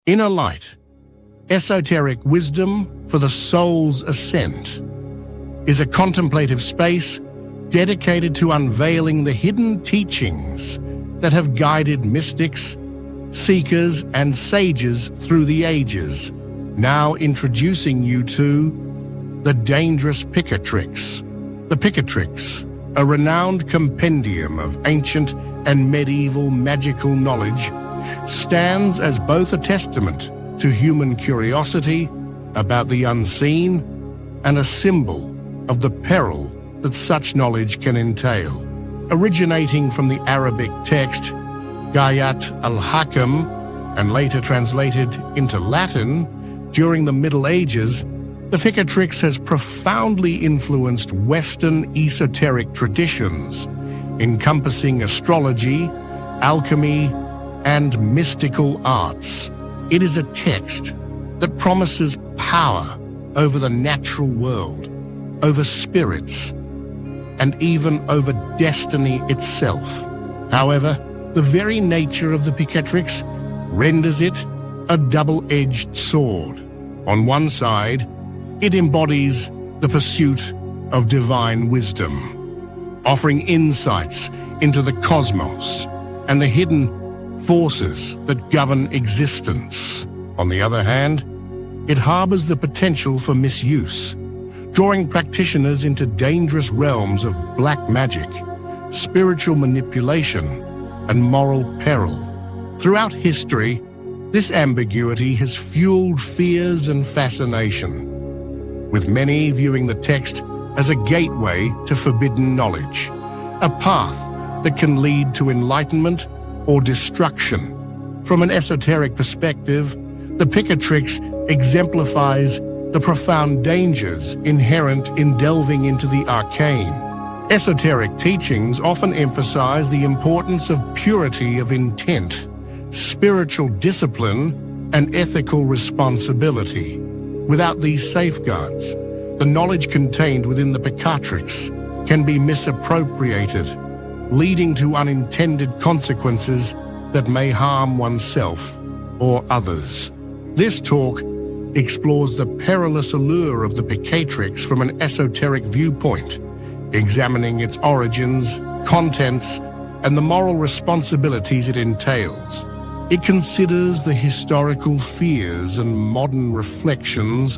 Inner light, esoteric wisdom for the soul's ascent, is a contemplative space dedicated to unveiling the hidden teachings that have guided mystics, seekers, and sages through the ages. Now introducing you to the dangerous Picatrix. The Picatrix, a renowned compendium of ancient and medieval magical knowledge, stands as both a testament to human curiosity about the unseen and a symbol of the peril that such knowledge can entail. Originating from the Arabic text Ghayat al-Hakim and later translated into Latin during the Middle Ages, the Picatrix has profoundly influenced Western esoteric traditions, encompassing astrology, alchemy, and mystical arts. It is a text that promises power over the natural world, over spirits, and even over destiny itself. However, the very nature of the Picatrix renders it a double-edged sword. On one side, it embodies the pursuit of divine wisdom, offering insights into the cosmos and the hidden forces that govern existence. On the other hand, it harbors the potential for misuse, drawing practitioners into dangerous realms of black magic, spiritual manipulation, and moral peril. Throughout history, this ambiguity has fueled fears and fascination, with many viewing the text as a gateway to forbidden knowledge, a path that can lead to enlightenment or destruction. From an esoteric perspective, the Picatrix exemplifies the profound dangers inherent in delving into the arcane. Esoteric teachings often emphasize the importance of purity of intent, spiritual discipline, and ethical responsibility. Without these safeguards, the knowledge contained within the Picatrix can be misappropriated, leading to unintended consequences that may harm oneself or others. This talk explores the perilous allure of the Picatrix from an esoteric viewpoint, examining its origins, contents, and the moral responsibilities it entails. It considers the historical fears and modern reflections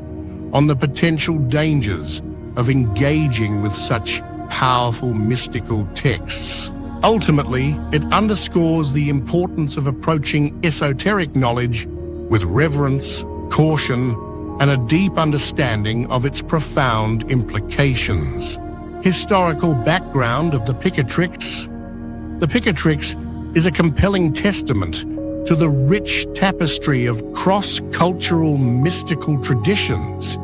on the potential dangers of engaging with such powerful mystical texts. Ultimately, it underscores the importance of approaching esoteric knowledge with reverence, caution, and a deep understanding of its profound implications. Historical background of the Picatrix. The Picatrix is a compelling testament to the rich tapestry of cross-cultural mystical traditions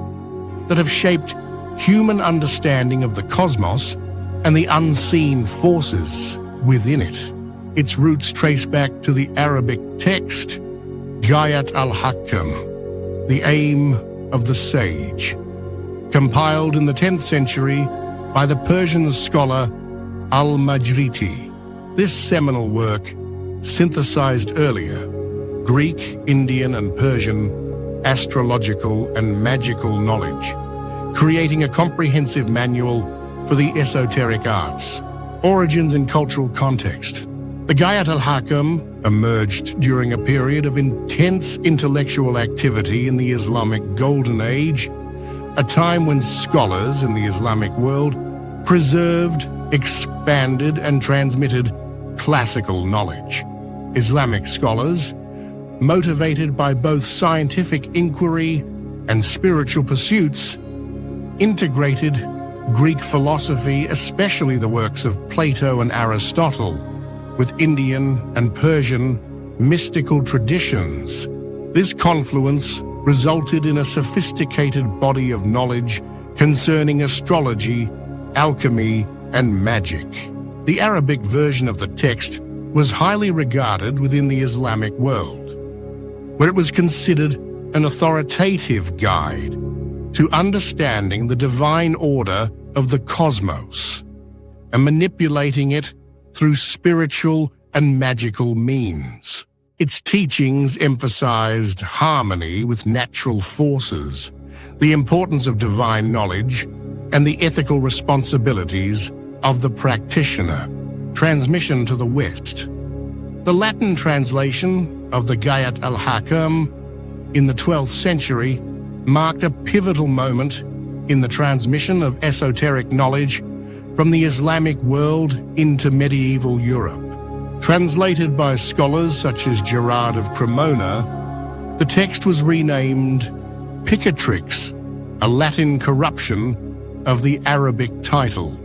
that have shaped human understanding of the cosmos and the unseen forces within it. Its roots trace back to the Arabic text, Ghayat al-Hakim, the aim of the sage, compiled in the 10th century by the Persian scholar al-Majriti. This seminal work synthesized earlier Greek, Indian, and Persian astrological and magical knowledge, creating a comprehensive manual for the esoteric arts. Origins and cultural context. The Ghayat al-Hakim emerged during a period of intense intellectual activity in the Islamic Golden Age, a time when scholars in the Islamic world preserved, expanded, and transmitted classical knowledge. Islamic scholars, motivated by both scientific inquiry and spiritual pursuits, integrated Greek philosophy, especially the works of Plato and Aristotle, with Indian and Persian mystical traditions. This confluence resulted in a sophisticated body of knowledge concerning astrology, alchemy, and magic. The Arabic version of the text was highly regarded within the Islamic world, where it was considered an authoritative guide to understanding the divine order of the cosmos and manipulating it through spiritual and magical means. Its teachings emphasized harmony with natural forces, the importance of divine knowledge, and the ethical responsibilities of the practitioner. Transmission to the West. The Latin translation of the Ghayat al-Hakim in the 12th century marked a pivotal moment in the transmission of esoteric knowledge from the Islamic world into medieval Europe. Translated by scholars such as Gerard of Cremona, the text was renamed Picatrix, a Latin corruption of the Arabic title.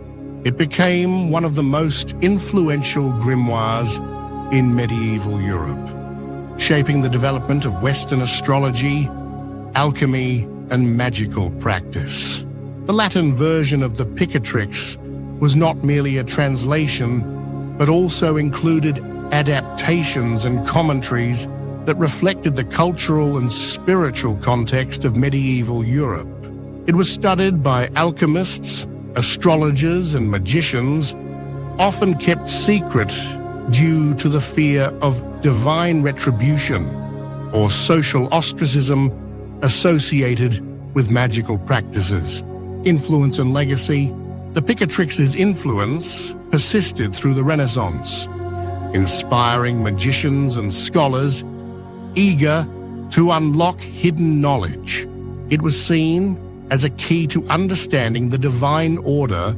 It became one of the most influential grimoires in medieval Europe, shaping the development of Western astrology, alchemy, and magical practice. The Latin version of the Picatrix was not merely a translation, but also included adaptations and commentaries that reflected the cultural and spiritual context of medieval Europe. It was studied by alchemists, astrologers, and magicians, often kept secret due to the fear of divine retribution or social ostracism associated with magical practices. Influence and legacy. The Picatrix's influence persisted through the Renaissance, inspiring magicians and scholars eager to unlock hidden knowledge. It was seen as a key to understanding the divine order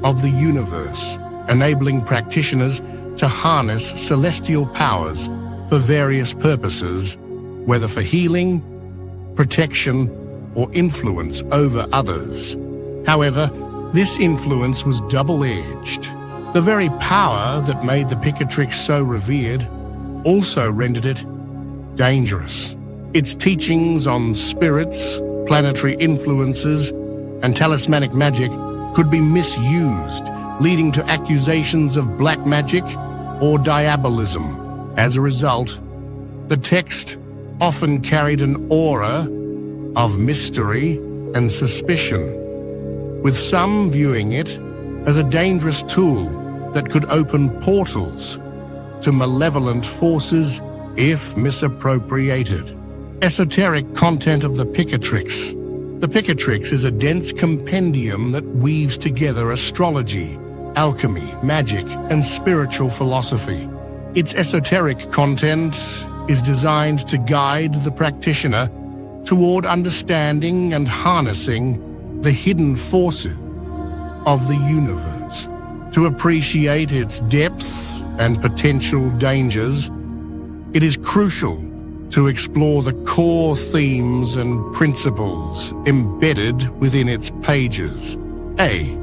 of the universe, enabling practitioners to harness celestial powers for various purposes, whether for healing, protection, or influence over others. However, this influence was double-edged. The very power that made the Picatrix so revered also rendered it dangerous. Its teachings on spirits, planetary influences, and talismanic magic could be misused, leading to accusations of black magic or diabolism. As a result, the text often carried an aura of mystery and suspicion, with some viewing it as a dangerous tool that could open portals to malevolent forces if misappropriated. Esoteric content of the Picatrix. The Picatrix is a dense compendium that weaves together astrology, alchemy, magic, and spiritual philosophy. Its esoteric content is designed to guide the practitioner toward understanding and harnessing the hidden forces of the universe. To appreciate its depth and potential dangers, it is crucial to explore the core themes and principles embedded within its pages. A.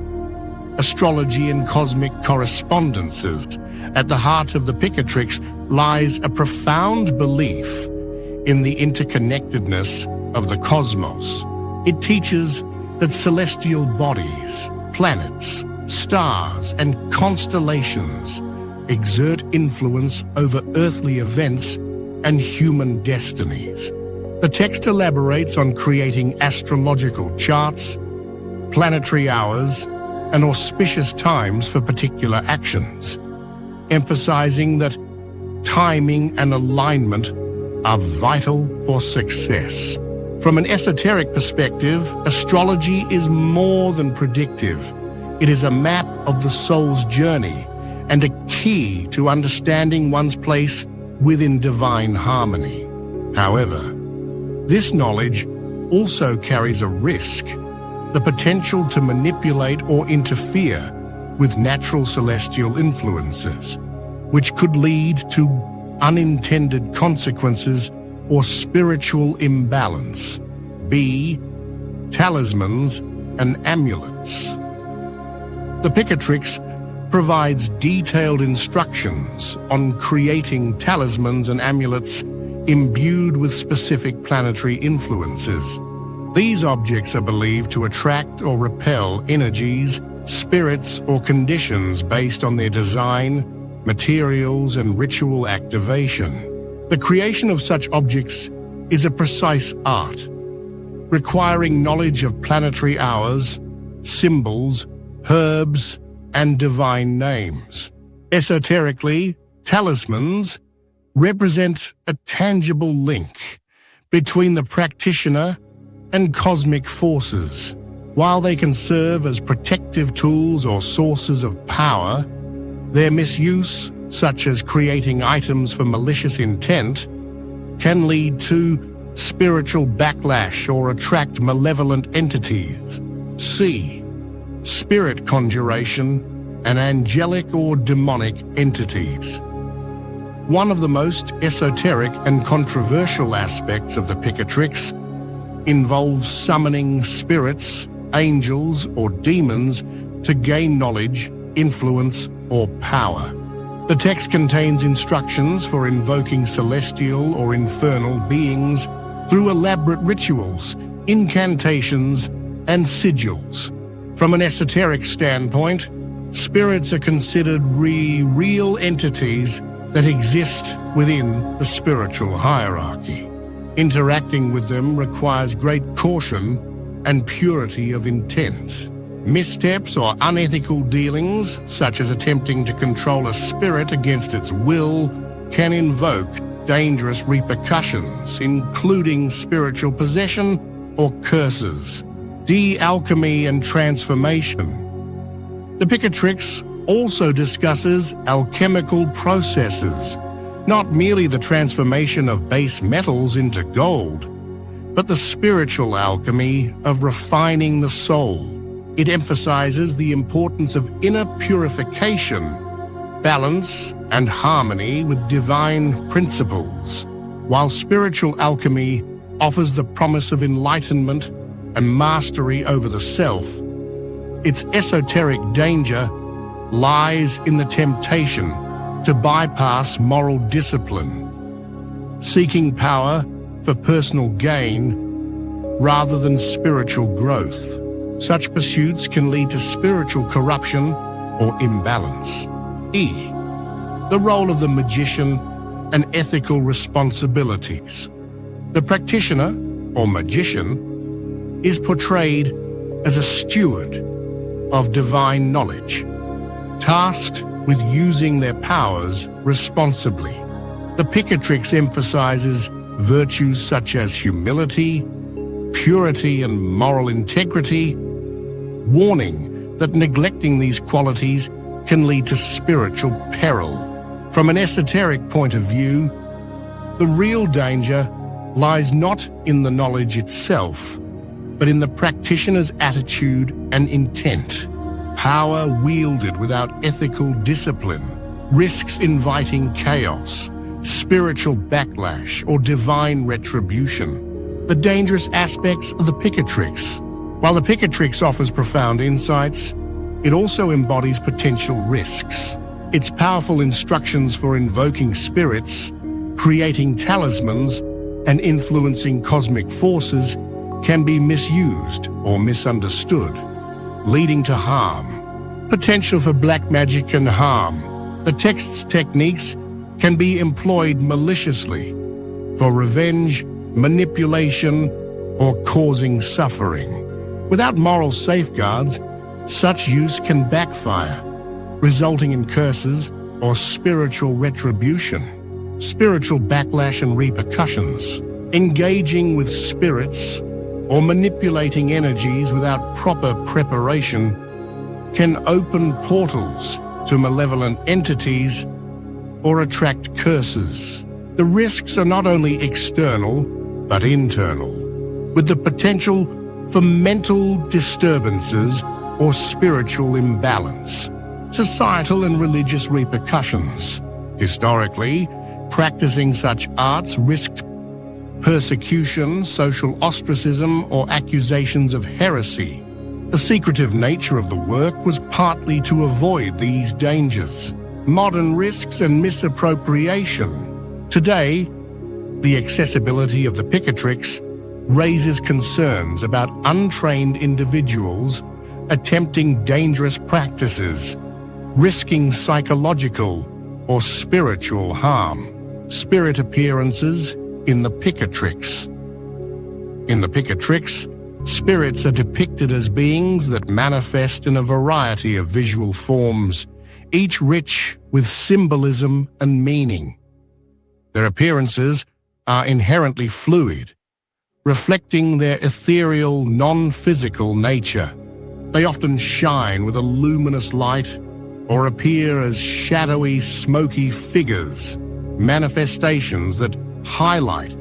Astrology and cosmic correspondences. At the heart of the Picatrix lies a profound belief in the interconnectedness of the cosmos. It teaches that celestial bodies, planets, stars, and constellations exert influence over earthly events and human destinies. The text elaborates on creating astrological charts, planetary hours, and auspicious times for particular actions, emphasizing that timing and alignment are vital for success. From an esoteric perspective, astrology is more than predictive. It is a map of the soul's journey and a key to understanding one's place within divine harmony. However, this knowledge also carries a risk, the potential to manipulate or interfere with natural celestial influences, which could lead to unintended consequences or spiritual imbalance. B. Talismans and amulets. The Picatrix provides detailed instructions on creating talismans and amulets imbued with specific planetary influences. These objects are believed to attract or repel energies, spirits, or conditions based on their design, materials, and ritual activation. The creation of such objects is a precise art, requiring knowledge of planetary hours, symbols, herbs, and divine names. Esoterically, talismans represent a tangible link between the practitioner and cosmic forces. While they can serve as protective tools or sources of power, their misuse, such as creating items for malicious intent, can lead to spiritual backlash or attract malevolent entities. C. Spirit conjuration and angelic or demonic entities. One of the most esoteric and controversial aspects of the Picatrix involves summoning spirits, angels, or demons to gain knowledge, influence, or power. The text contains instructions for invoking celestial or infernal beings through elaborate rituals, incantations, and sigils. From an esoteric standpoint, spirits are considered real entities that exist within the spiritual hierarchy. Interacting with them requires great caution and purity of intent. Missteps or unethical dealings, such as attempting to control a spirit against its will, can invoke dangerous repercussions, including spiritual possession or curses. D. Alchemy and transformation. The Picatrix also discusses alchemical processes, not merely the transformation of base metals into gold, but the spiritual alchemy of refining the soul. It emphasizes the importance of inner purification, balance, and harmony with divine principles, while spiritual alchemy offers the promise of enlightenment and mastery over the self. Its esoteric danger lies in the temptation to bypass moral discipline, seeking power for personal gain rather than spiritual growth. Such pursuits can lead to spiritual corruption or imbalance. E. The role of the magician and ethical responsibilities. The practitioner, or magician, is portrayed as a steward of divine knowledge, tasked with using their powers responsibly. The Picatrix emphasizes virtues such as humility, purity, and moral integrity, warning that neglecting these qualities can lead to spiritual peril. From an esoteric point of view, the real danger lies not in the knowledge itself, but in the practitioner's attitude and intent. Power wielded without ethical discipline risks inviting chaos, spiritual backlash, or divine retribution. The dangerous aspects of the Picatrix. While the Picatrix offers profound insights, it also embodies potential risks. Its powerful instructions for invoking spirits, creating talismans, and influencing cosmic forces can be misused or misunderstood, leading to harm. Potential for black magic and harm. The text's techniques can be employed maliciously for revenge, manipulation, or causing suffering. Without moral safeguards, such use can backfire, resulting in curses or spiritual retribution. Spiritual backlash and repercussions. Engaging with spirits or manipulating energies without proper preparation can open portals to malevolent entities or attract curses. The risks are not only external, but internal, with the potential for mental disturbances or spiritual imbalance. Societal and religious repercussions. Historically, practicing such arts risked persecution, social ostracism, or accusations of heresy. The secretive nature of the work was partly to avoid these dangers. Modern risks and misappropriation. Today, the accessibility of the Picatrix raises concerns about untrained individuals attempting dangerous practices, risking psychological or spiritual harm. Spirit appearances in the Picatrix. In the Picatrix, spirits are depicted as beings that manifest in a variety of visual forms, each rich with symbolism and meaning. Their appearances are inherently fluid, reflecting their ethereal, non-physical nature. They often shine with a luminous light or appear as shadowy, smoky figures, manifestations that highlight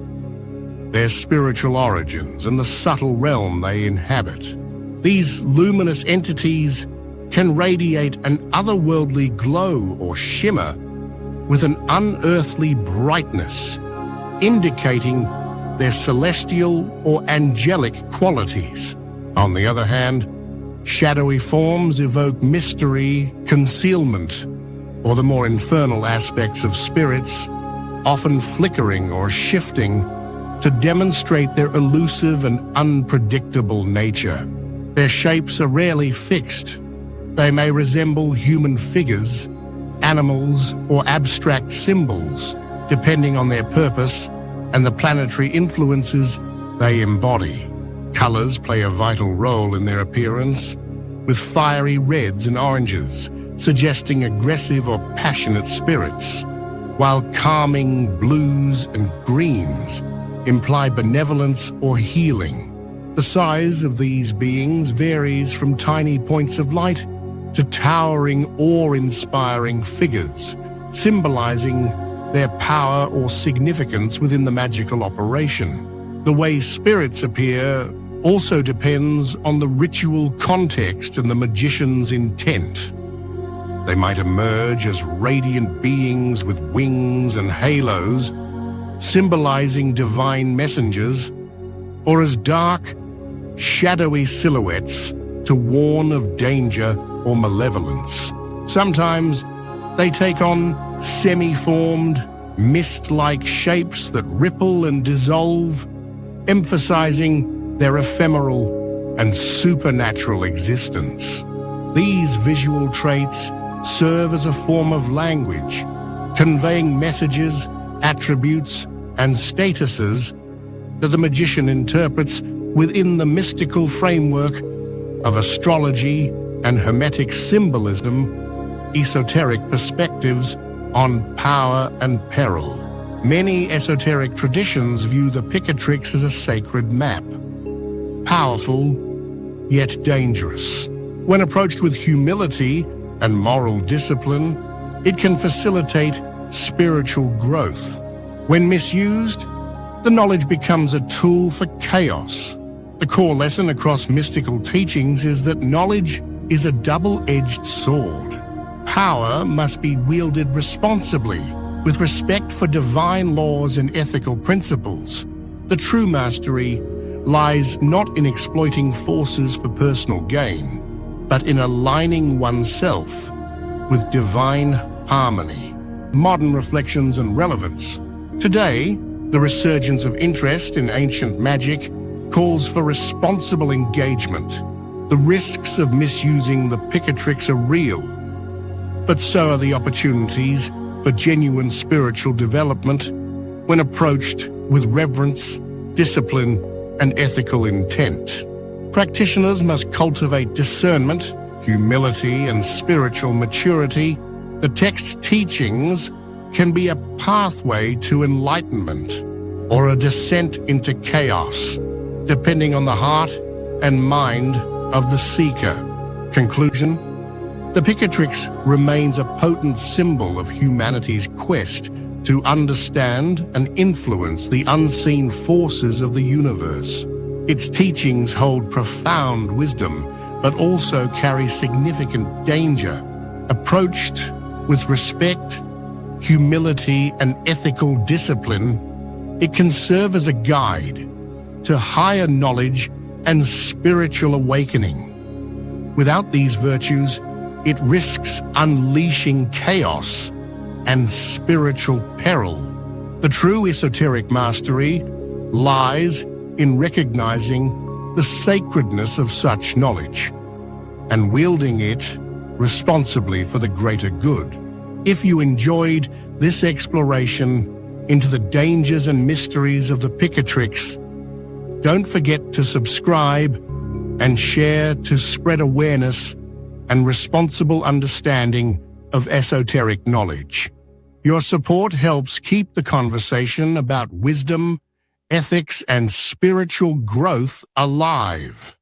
their spiritual origins and the subtle realm they inhabit. These luminous entities can radiate an otherworldly glow or shimmer with an unearthly brightness, indicating their celestial or angelic qualities. On the other hand, shadowy forms evoke mystery, concealment, or the more infernal aspects of spirits, often flickering or shifting to demonstrate their elusive and unpredictable nature. Their shapes are rarely fixed. They may resemble human figures, animals, or abstract symbols, depending on their purpose and the planetary influences they embody. Colors play a vital role in their appearance, with fiery reds and oranges suggesting aggressive or passionate spirits, while calming blues and greens imply benevolence or healing. The size of these beings varies from tiny points of light to towering, awe-inspiring figures, symbolizing their power or significance within the magical operation. The way spirits appear also depends on the ritual context and the magician's intent. They might emerge as radiant beings with wings and halos, symbolizing divine messengers, or as dark, shadowy silhouettes to warn of danger or malevolence. Sometimes they take on semi-formed, mist-like shapes that ripple and dissolve, emphasizing their ephemeral and supernatural existence. These visual traits serve as a form of language, conveying messages, attributes, and statuses that the magician interprets within the mystical framework of astrology and hermetic symbolism, esoteric perspectives on power and peril. Many esoteric traditions view the Picatrix as a sacred map, powerful yet dangerous. When approached with humility and moral discipline, it can facilitate spiritual growth. When misused, the knowledge becomes a tool for chaos. The core lesson across mystical teachings is that knowledge is a double-edged sword. Power must be wielded responsibly, with respect for divine laws and ethical principles. The true mastery lies not in exploiting forces for personal gain, but in aligning oneself with divine harmony. Modern reflections and relevance. Today, the resurgence of interest in ancient magic calls for responsible engagement. The risks of misusing the Picatrix are real, but so are the opportunities for genuine spiritual development when approached with reverence, discipline, and ethical intent. Practitioners must cultivate discernment, humility, and spiritual maturity. The text's teachings can be a pathway to enlightenment or a descent into chaos, depending on the heart and mind of the seeker. Conclusion: the Picatrix remains a potent symbol of humanity's quest to understand and influence the unseen forces of the universe. Its teachings hold profound wisdom, but also carry significant danger. Approached with respect, humility, and ethical discipline, it can serve as a guide to higher knowledge and spiritual awakening. Without these virtues, it risks unleashing chaos and spiritual peril. The true esoteric mastery lies in recognizing the sacredness of such knowledge and wielding it responsibly for the greater good. If you enjoyed this exploration into the dangers and mysteries of the Picatrix, don't forget to subscribe and share to spread awareness and responsible understanding of esoteric knowledge. Your support helps keep the conversation about wisdom, ethics, and spiritual growth alive.